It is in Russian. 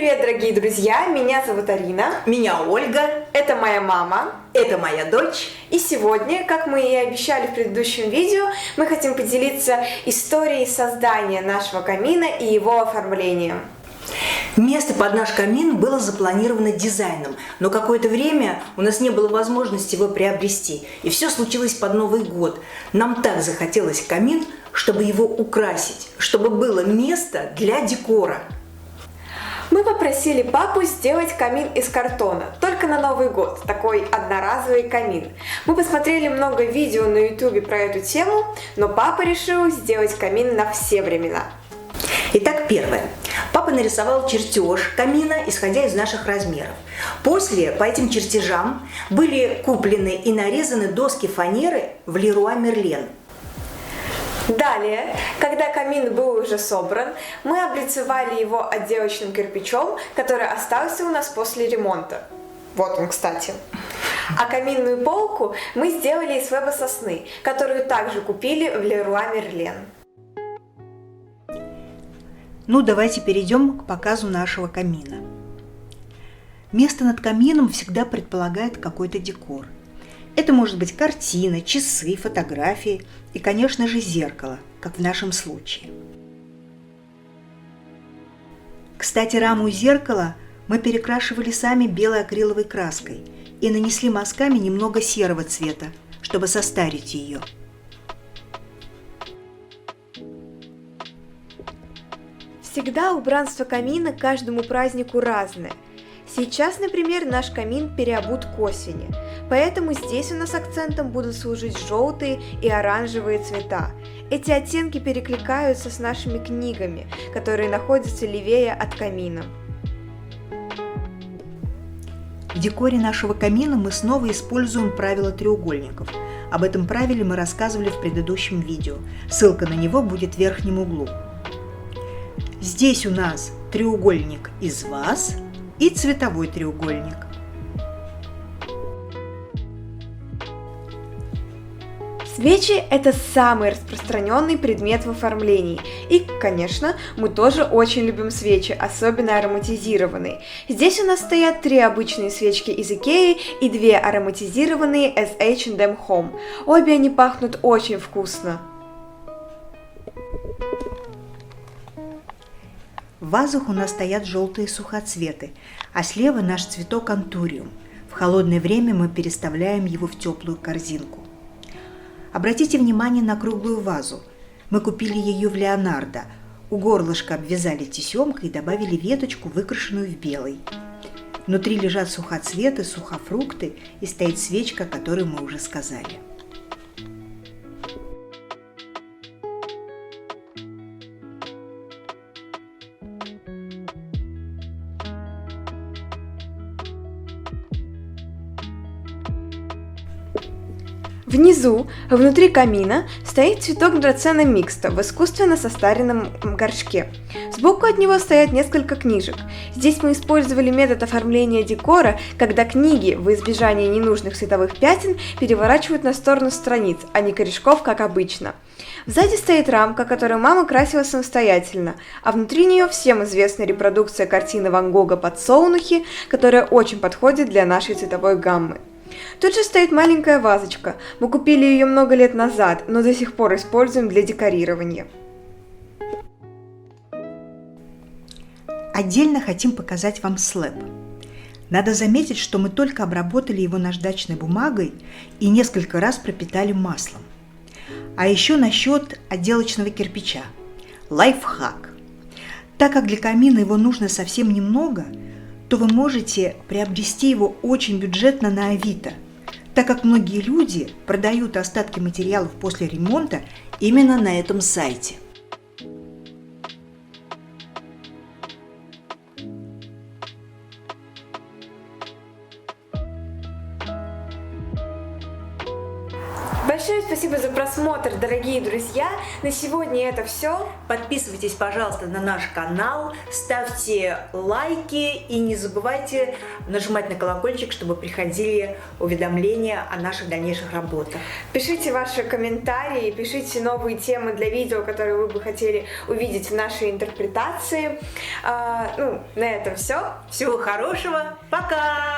привет, дорогие друзья! Меня зовут Арина. Меня Ольга. Это моя мама. Это моя дочь. И сегодня, как мы и обещали в предыдущем видео, мы хотим поделиться историей создания нашего камина и его оформлением. Место под наш камин было запланировано дизайном, но какое-то время у нас не было возможности его приобрести. И все случилось под Новый год. Нам так захотелось камин, чтобы его украсить, чтобы было место для декора. Мы попросили папу сделать камин из картона, только на Новый год, такой одноразовый камин. Мы посмотрели много видео на YouTube про эту тему, но папа решил сделать камин на все времена. Итак, первое. Папа нарисовал чертеж камина, исходя из наших размеров. После по этим чертежам были куплены и нарезаны доски фанеры в Леруа Мерлен. Далее, когда камин был уже собран, мы облицевали его отделочным кирпичом, который остался у нас после ремонта. Вот он, кстати. А каминную полку мы сделали из фэбо-сосны, которую также купили в Леруа Мерлен. Ну, давайте перейдем к показу нашего камина. Место над камином всегда предполагает какой-то декор. Это может быть картина, часы, фотографии и, конечно же, зеркало, как в нашем случае. Кстати, раму зеркала мы перекрашивали сами белой акриловой краской и нанесли мазками немного серого цвета, чтобы состарить ее. Всегда убранство камина к каждому празднику разное. Сейчас, например, наш камин переобут к осени, поэтому здесь у нас акцентом будут служить желтые и оранжевые цвета. Эти оттенки перекликаются с нашими книгами, которые находятся левее от камина. В декоре нашего камина мы снова используем правило треугольников. Об этом правиле мы рассказывали в предыдущем видео. Ссылка на него будет в верхнем углу. Здесь у нас треугольник из ваз и цветовой треугольник. Свечи – это самый распространенный предмет в оформлении. И, конечно, мы тоже очень любим свечи, особенно ароматизированные. Здесь у нас стоят 3 обычные свечки из Икеи и 2 ароматизированные из H&M Home. Обе они пахнут очень вкусно. В вазах у нас стоят желтые сухоцветы, а слева наш цветок антуриум. В холодное время мы переставляем его в теплую корзинку. Обратите внимание на круглую вазу. Мы купили ее в Леонардо. У горлышка обвязали тесемкой и добавили веточку, выкрашенную в белый. Внутри лежат сухоцветы, сухофрукты и стоит свечка, о которой мы уже сказали. Внизу, внутри камина, стоит цветок драцена микста в искусственно состаренном горшке. Сбоку от него стоят несколько книжек. Здесь мы использовали метод оформления декора, когда книги, в избежание ненужных световых пятен, переворачивают на сторону страниц, а не корешков, как обычно. Сзади стоит рамка, которую мама красила самостоятельно, а внутри нее всем известная репродукция картины Ван Гога «Подсолнухи», которая очень подходит для нашей цветовой гаммы. Тут же стоит маленькая вазочка. Мы купили ее много лет назад, но до сих пор используем для декорирования. Отдельно хотим показать вам слэб. Надо заметить, что мы только обработали его наждачной бумагой и несколько раз пропитали маслом. А еще насчет отделочного кирпича. Лайфхак. Так как для камина его нужно совсем немного, то вы можете приобрести его очень бюджетно на Авито, так как многие люди продают остатки материалов после ремонта именно на этом сайте. В Большое спасибо за просмотр, дорогие друзья. На сегодня это все. Подписывайтесь, пожалуйста, на наш канал, ставьте лайки и не забывайте нажимать на колокольчик, чтобы приходили уведомления о наших дальнейших работах. Пишите ваши комментарии, пишите новые темы для видео, которые вы бы хотели увидеть в нашей интерпретации. На этом все. Всего хорошего, пока!